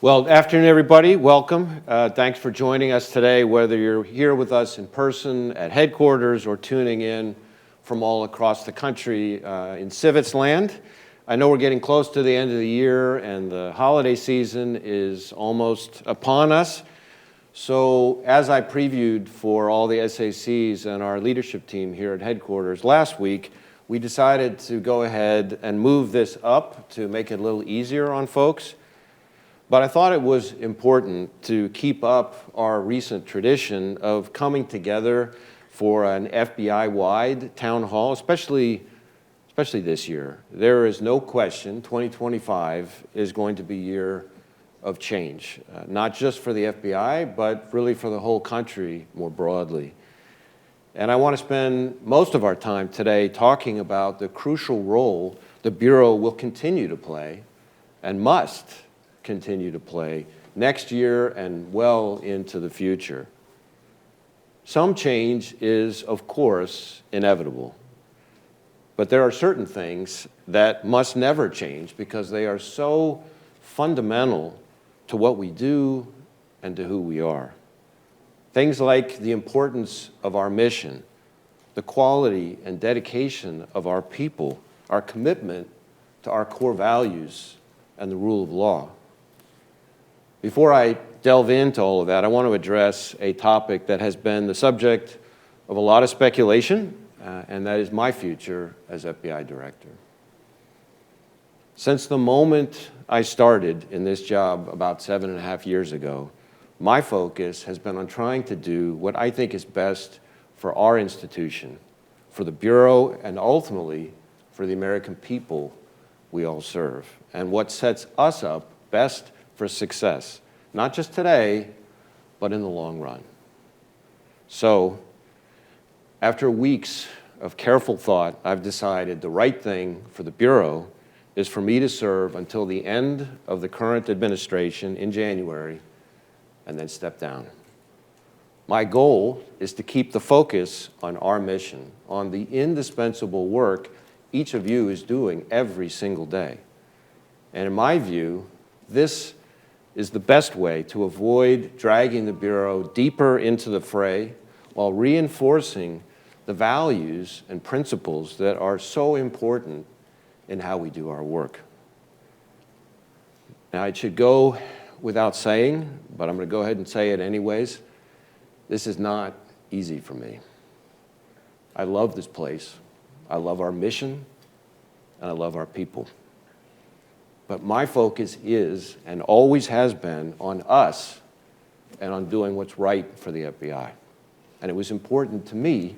Well, afternoon, everybody. Welcome. Thanks for joining us today, whether you're here with us in person at headquarters or tuning in from all across the country in Civets land. I know we're getting close to the end of the year and the holiday season is almost upon us. So as I previewed for all the SACs and our leadership team here at headquarters last week, we decided to go ahead and move this up to make it a little easier on folks. But I thought it was important to keep up our recent tradition of coming together for an FBI-wide town hall, especially this year. There is no question 2025 is going to be a year of change, not just for the FBI, but really for the whole country more broadly. And I want to spend most of our time today talking about the crucial role the Bureau will continue to play and must continue to play next year and well into the future. Some change is, of course, inevitable, but there are certain things that must never change because they are so fundamental to what we do and to who we are. Things like the importance of our mission, the quality and dedication of our people, our commitment to our core values and the rule of law. Before I delve into all of that, I want to address a topic that has been the subject of a lot of speculation, and that is my future as FBI director. Since the moment I started in this job about 7.5 years ago, my focus has been on trying to do what I think is best for our institution, for the Bureau, and ultimately for the American people we all serve, and what sets us up best for success, not just today, but in the long run. So, after weeks of careful thought, I've decided the right thing for the Bureau is for me to serve until the end of the current administration in January and then step down. My goal is to keep the focus on our mission, on the indispensable work each of you is doing every single day. And in my view, this is the best way to avoid dragging the Bureau deeper into the fray while reinforcing the values and principles that are so important in how we do our work. Now, it should go without saying, but I'm going to go ahead and say it anyways. This is not easy for me. I love this place. I love our mission, and I love our people. But my focus is, and always has been, on us and on doing what's right for the FBI. And it was important to me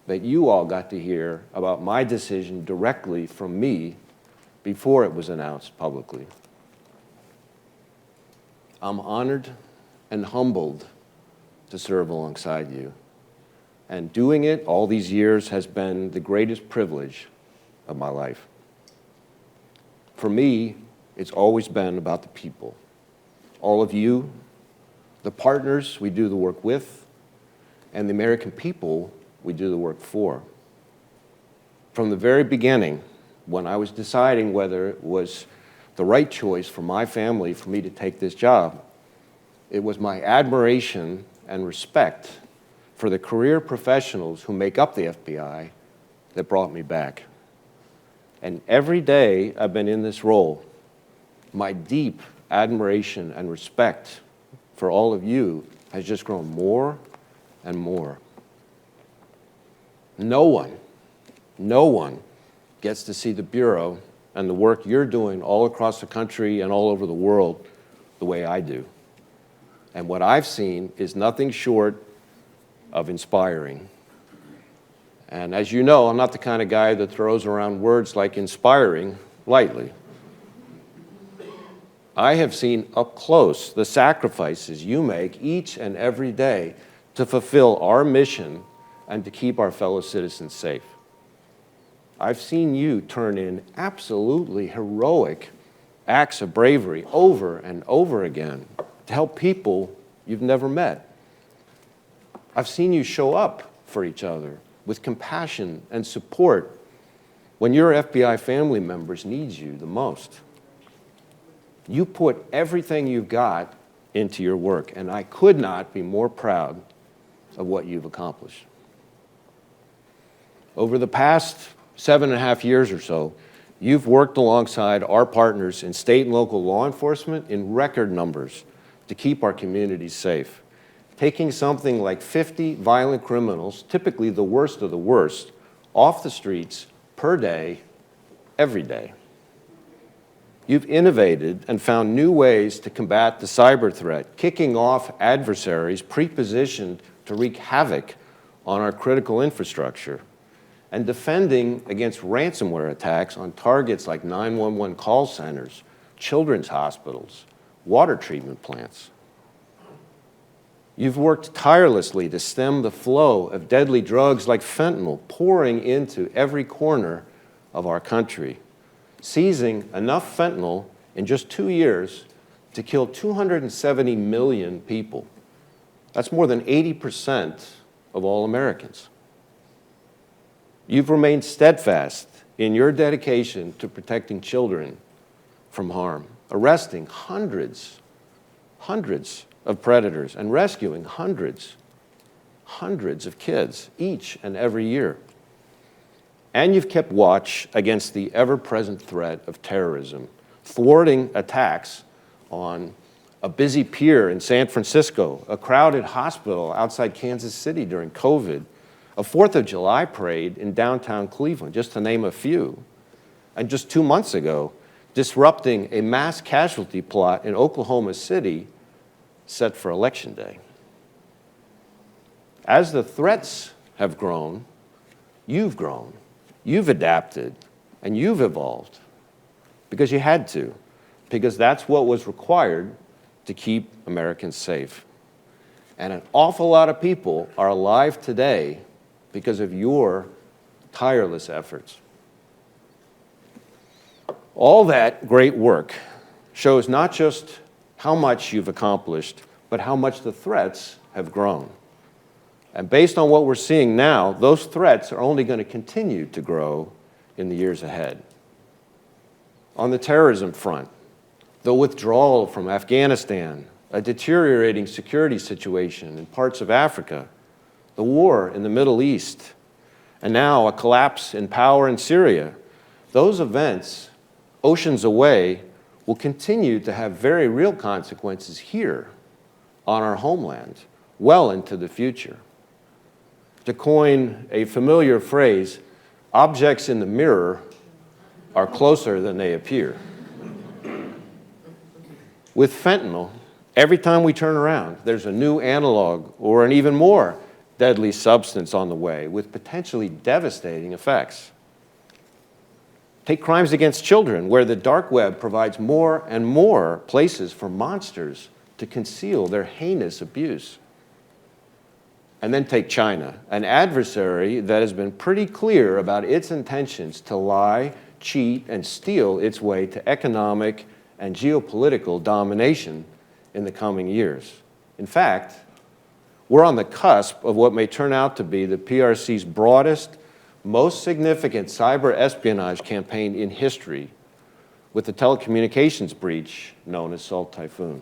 that you all got to hear about my decision directly from me before it was announced publicly. I'm honored and humbled to serve alongside you. And doing it all these years has been the greatest privilege of my life. For me, it's always been about the people. All of you, the partners we do the work with, and the American people we do the work for. From the very beginning, when I was deciding whether it was the right choice for my family for me to take this job, it was my admiration and respect for the career professionals who make up the FBI that brought me back. And every day I've been in this role, my deep admiration and respect for all of you has just grown more and more. No one gets to see the Bureau and the work you're doing all across the country and all over the world the way I do. And what I've seen is nothing short of inspiring. And as you know, I'm not the kind of guy that throws around words like inspiring lightly. I have seen up close the sacrifices you make each and every day to fulfill our mission and to keep our fellow citizens safe. I've seen you turn in absolutely heroic acts of bravery over and over again to help people you've never met. I've seen you show up for each other with compassion and support when your FBI family members need you the most. You put everything you've got into your work, and I could not be more proud of what you've accomplished. Over the past 7.5 years or so, you've worked alongside our partners in state and local law enforcement in record numbers to keep our communities safe, taking something like 50 violent criminals, typically the worst of the worst, off the streets per day, every day. You've innovated and found new ways to combat the cyber threat, kicking off adversaries pre-positioned to wreak havoc on our critical infrastructure, and defending against ransomware attacks on targets like 911 call centers, children's hospitals, water treatment plants. You've worked tirelessly to stem the flow of deadly drugs like fentanyl pouring into every corner of our country, seizing enough fentanyl in just 2 years to kill 270 million people. That's more than 80% of all Americans. You've remained steadfast in your dedication to protecting children from harm, arresting hundreds of predators and rescuing hundreds of kids each and every year. And you've kept watch against the ever-present threat of terrorism, thwarting attacks on a busy pier in San Francisco, a crowded hospital outside Kansas City during COVID, a 4th of July parade in downtown Cleveland, just to name a few. And just 2 months ago, disrupting a mass casualty plot in Oklahoma City set for Election Day. As the threats have grown, you've adapted, and you've evolved because you had to, because that's what was required to keep Americans safe. And an awful lot of people are alive today because of your tireless efforts. All that great work shows not just how much you've accomplished, but how much the threats have grown. And based on what we're seeing now, those threats are only going to continue to grow in the years ahead. On the terrorism front, the withdrawal from Afghanistan, a deteriorating security situation in parts of Africa, the war in the Middle East, and now a collapse in power in Syria, those events, oceans away, will continue to have very real consequences here on our homeland, well into the future. To coin a familiar phrase, objects in the mirror are closer than they appear. With fentanyl, every time we turn around, there's a new analog or an even more deadly substance on the way with potentially devastating effects. Take crimes against children, where the dark web provides more and more places for monsters to conceal their heinous abuse. And then take China, an adversary that has been pretty clear about its intentions to lie, cheat, and steal its way to economic and geopolitical domination in the coming years. In fact, we're on the cusp of what may turn out to be the PRC's broadest, most significant cyber espionage campaign in history, with the telecommunications breach known as Salt Typhoon.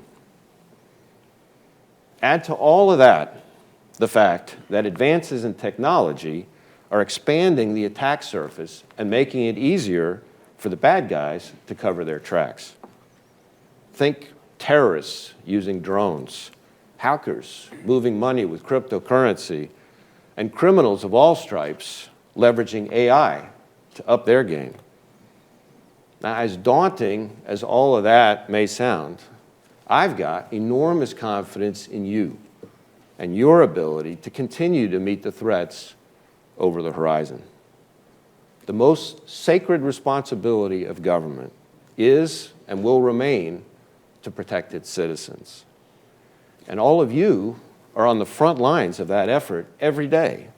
Add to all of that the fact that advances in technology are expanding the attack surface and making it easier for the bad guys to cover their tracks. Think terrorists using drones, hackers moving money with cryptocurrency, and criminals of all stripes leveraging AI to up their game. Now, as daunting as all of that may sound, I've got enormous confidence in you and your ability to continue to meet the threats over the horizon. The most sacred responsibility of government is and will remain to protect its citizens. And all of you are on the front lines of that effort every day.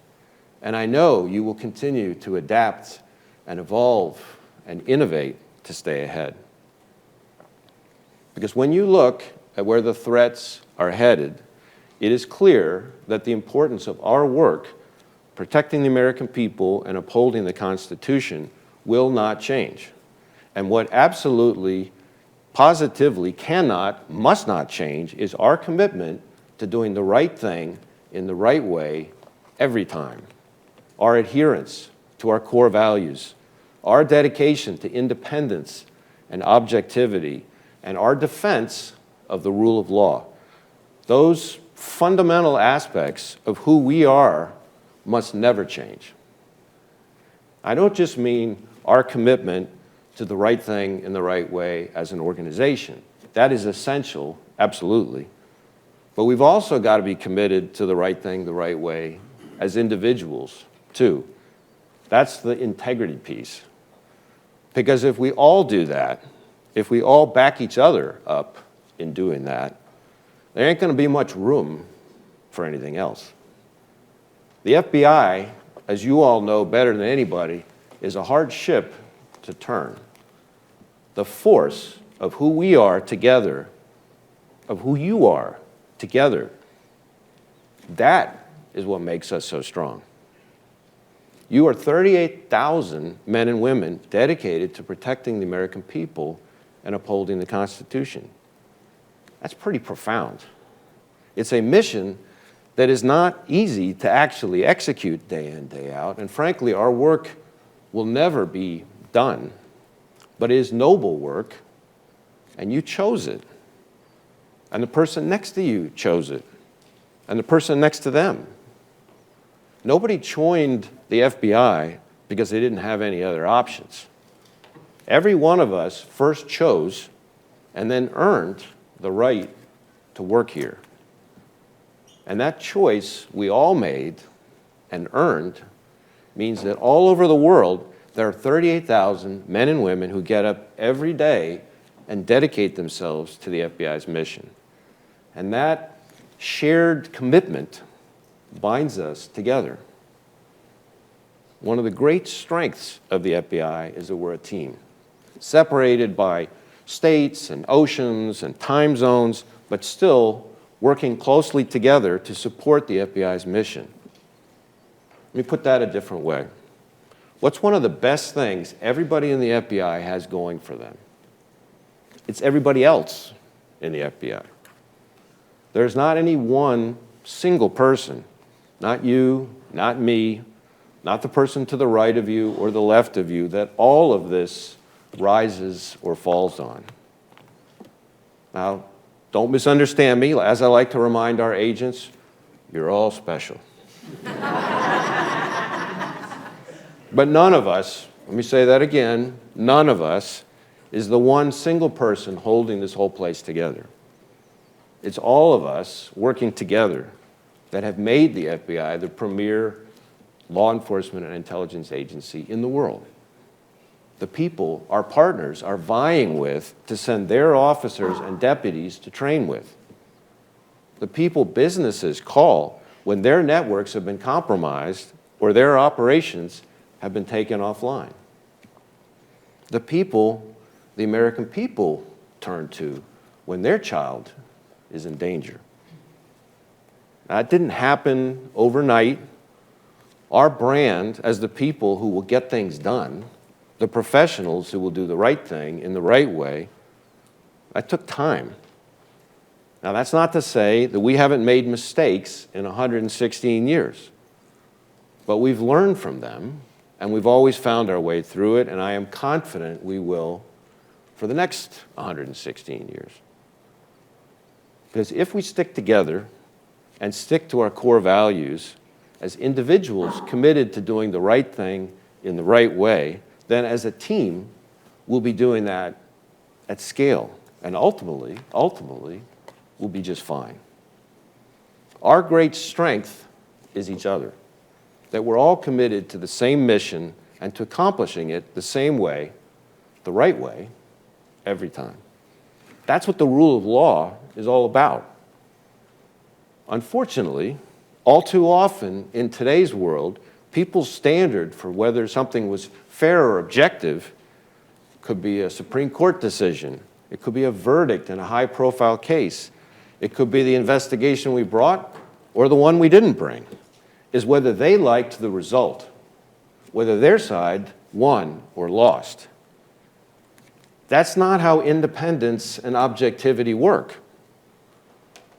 And I know you will continue to adapt and evolve and innovate to stay ahead. Because when you look at where the threats are headed, it is clear that the importance of our work protecting the American people and upholding the Constitution will not change. And what absolutely positively cannot, must not change is our commitment to doing the right thing in the right way every time. Our adherence to our core values, our dedication to independence and objectivity, and our defense of the rule of law. Those fundamental aspects of who we are must never change. I don't just mean our commitment to the right thing in the right way as an organization. That is essential, absolutely. But we've also got to be committed to the right thing the right way as individuals, too. That's the integrity piece. Because if we all do that, if we all back each other up in doing that, there ain't going to be much room for anything else. The FBI, as you all know better than anybody, is a hard ship to turn. The force of who we are together, of who you are together, that is what makes us so strong. You are 38,000 men and women dedicated to protecting the American people and upholding the Constitution. That's pretty profound. It's a mission that is not easy to actually execute day in, day out, and frankly, our work will never be done, but it is noble work, and you chose it, and the person next to you chose it, and the person next to them. Nobody joined the FBI because they didn't have any other options. Every one of us first chose and then earned the right to work here. And that choice we all made and earned means that all over the world, there are 38,000 men and women who get up every day and dedicate themselves to the FBI's mission. And that shared commitment binds us together. One of the great strengths of the FBI is that we're a team, separated by states and oceans and time zones, but still working closely together to support the FBI's mission. Let me put that a different way. What's one of the best things everybody in the FBI has going for them? It's everybody else in the FBI. There's not any one single person, not you, not me, not the person to the right of you or the left of you, that all of this rises or falls on. Now, don't misunderstand me. As I like to remind our agents, you're all special. But none of us, let me say that again, none of us is the one single person holding this whole place together. It's all of us working together that have made the FBI the premier law enforcement and intelligence agency in the world. The people, our partners, are vying with to send their officers and deputies to train with. The people businesses call when their networks have been compromised or their operations have been taken offline. The people, the American people, turn to when their child is in danger. That didn't happen overnight. Our brand as the people who will get things done, the professionals who will do the right thing in the right way, that took time. Now, that's not to say that we haven't made mistakes in 116 years, but we've learned from them, and we've always found our way through it, and I am confident we will for the next 116 years. Because if we stick together and stick to our core values as individuals committed to doing the right thing in the right way, then as a team, we'll be doing that at scale, and ultimately, we'll be just fine. Our great strength is each other, that we're all committed to the same mission and to accomplishing it the same way, the right way, every time. That's what the rule of law is all about. Unfortunately, all too often in today's world, people's standard for whether something was fair or objective could be a Supreme Court decision. It could be a verdict in a high-profile case. It could be the investigation we brought or the one we didn't bring, is whether they liked the result, whether their side won or lost. That's not how independence and objectivity work.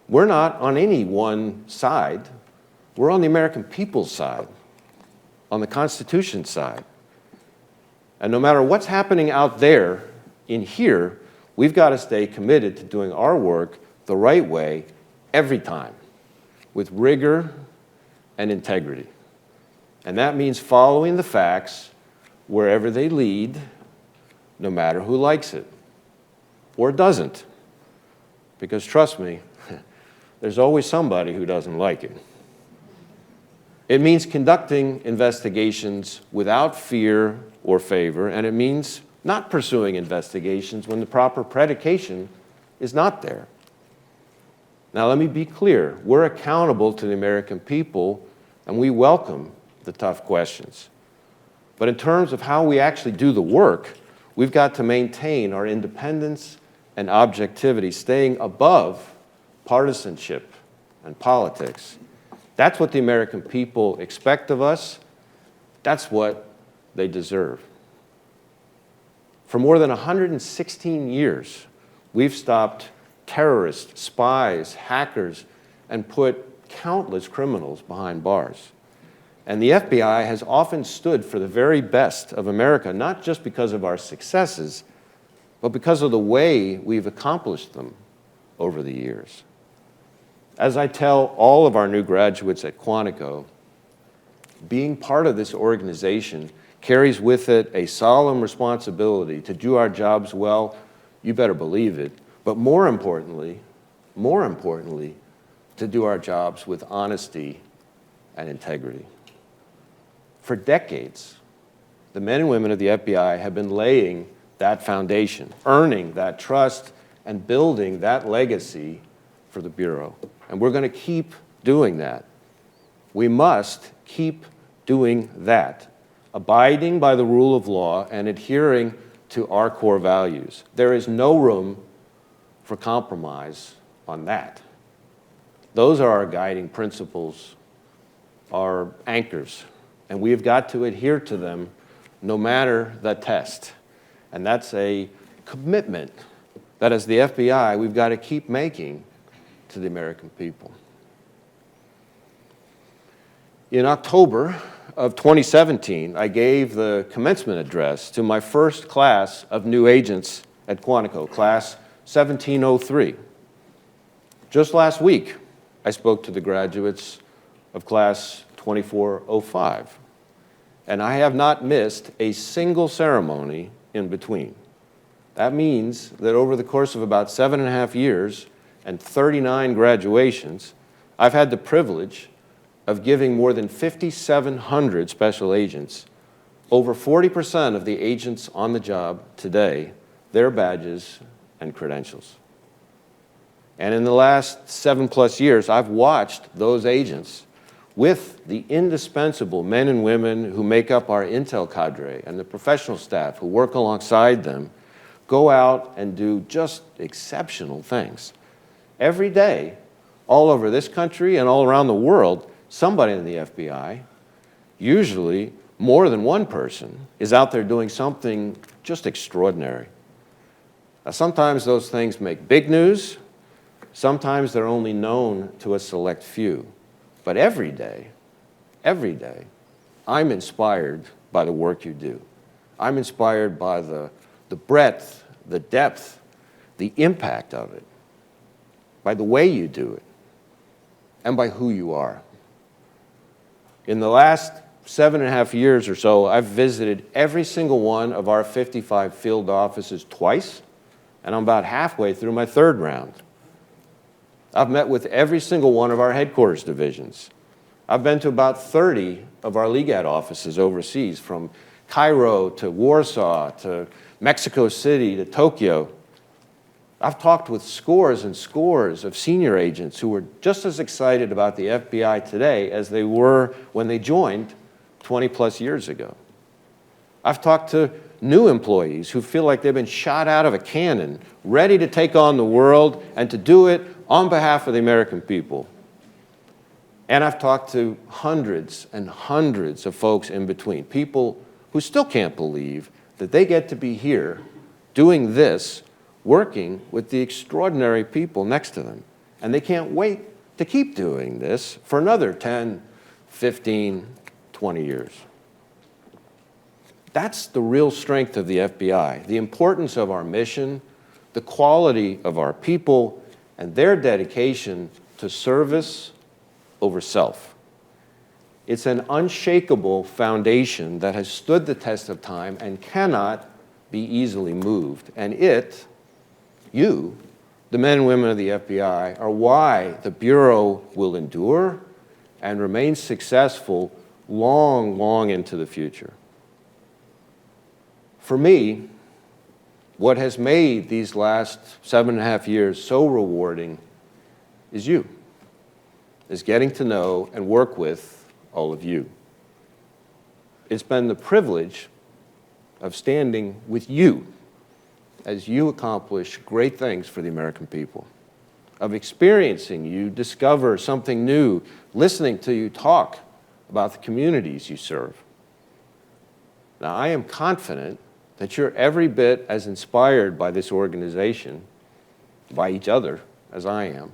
We're not on any one side. We're on the American people's side, on the Constitution's side. And no matter what's happening out there, in here, we've got to stay committed to doing our work the right way every time, with rigor and integrity. And that means following the facts wherever they lead, no matter who likes it or doesn't. Because trust me, there's always somebody who doesn't like it. It means conducting investigations without fear or favor, and it means not pursuing investigations when the proper predication is not there. Now, let me be clear. We're accountable to the American people, and we welcome the tough questions. But in terms of how we actually do the work, we've got to maintain our independence and objectivity, staying above partisanship and politics. That's what the American people expect of us. That's what they deserve. For more than 116 years, we've stopped terrorists, spies, hackers, and put countless criminals behind bars. And the FBI has often stood for the very best of America, not just because of our successes, but because of the way we've accomplished them over the years. As I tell all of our new graduates at Quantico, being part of this organization carries with it a solemn responsibility to do our jobs well, you better believe it, but more importantly, to do our jobs with honesty and integrity. For decades, the men and women of the FBI have been laying that foundation, earning that trust, and building that legacy for the Bureau. And we're going to keep doing that. We must keep doing that, abiding by the rule of law and adhering to our core values. There is no room for compromise on that. Those are our guiding principles, our anchors, and we have got to adhere to them no matter the test. And that's a commitment that as the FBI, we've got to keep making to the American people. In October of 2017, I gave the commencement address to my first class of new agents at Quantico, class 1703. Just last week, I spoke to the graduates of class 2405, and I have not missed a single ceremony in between. That means that over the course of about 7.5 years and 39 graduations, I've had the privilege of giving more than 5,700 special agents, over 40% of the agents on the job today, their badges and credentials. And in the last 7+ years, I've watched those agents with the indispensable men and women who make up our intel cadre and the professional staff who work alongside them go out and do just exceptional things. Every day, all over this country and all around the world, somebody in the FBI, usually more than one person, is out there doing something just extraordinary. Now, sometimes those things make big news. Sometimes they're only known to a select few. But every day, I'm inspired by the work you do. I'm inspired by the breadth, the depth, the impact of it, by the way you do it, and by who you are. In the last 7.5 years or so, I've visited every single one of our 55 field offices twice, and I'm about halfway through my 3rd round. I've met with every single one of our headquarters divisions. I've been to about 30 of our LEGAT offices overseas, from Cairo to Warsaw to Mexico City to Tokyo. I've talked with scores and scores of senior agents who were just as excited about the FBI today as they were when they joined 20+ years ago. I've talked to new employees who feel like they've been shot out of a cannon, ready to take on the world and to do it on behalf of the American people. And I've talked to hundreds and hundreds of folks in between, people who still can't believe that they get to be here doing this, working with the extraordinary people next to them. And they can't wait to keep doing this for another 10, 15, 20 years. That's the real strength of the FBI, the importance of our mission, the quality of our people, and their dedication to service over self. It's an unshakable foundation that has stood the test of time and cannot be easily moved. And you, the men and women of the FBI, are why the Bureau will endure and remain successful long, long into the future. For me, what has made these last 7.5 years so rewarding is getting to know and work with all of you. It's been the privilege of standing with you as you accomplish great things for the American people, of experiencing you discover something new, listening to you talk about the communities you serve. Now, I am confident that you're every bit as inspired by this organization, by each other, as I am,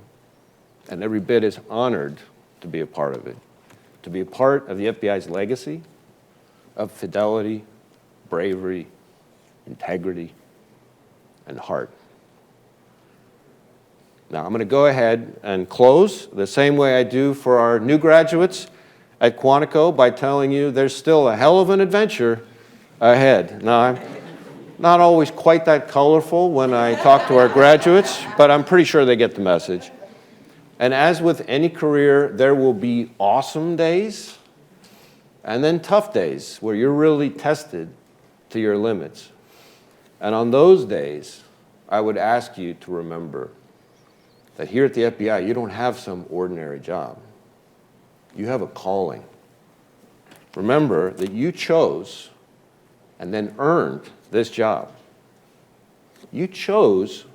and every bit as honored to be a part of it, to be a part of the FBI's legacy of fidelity, bravery, integrity, and heart. Now, I'm going to go ahead and close the same way I do for our new graduates at Quantico by telling you there's still a hell of an adventure ahead. Now, I'm not always quite that colorful when I talk to our graduates, but I'm pretty sure they get the message. And as with any career, there will be awesome days and then tough days where you're really tested to your limits. And on those days, I would ask you to remember that here at the FBI, you don't have some ordinary job. You have a calling. Remember that you chose and then earned this job. You chose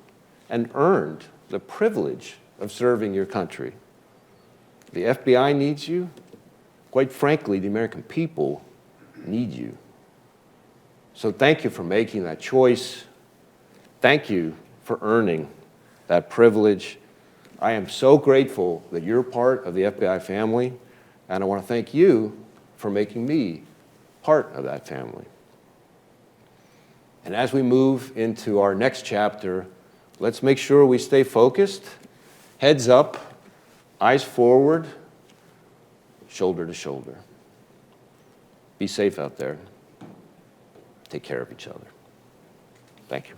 and earned the privilege of serving your country. The FBI needs you. Quite frankly, the American people need you. So thank you for making that choice. Thank you for earning that privilege. I am so grateful that you're part of the FBI family, and I want to thank you for making me part of that family. And as we move into our next chapter, let's make sure we stay focused, heads up, eyes forward, shoulder to shoulder. Be safe out there. Take care of each other. Thank you.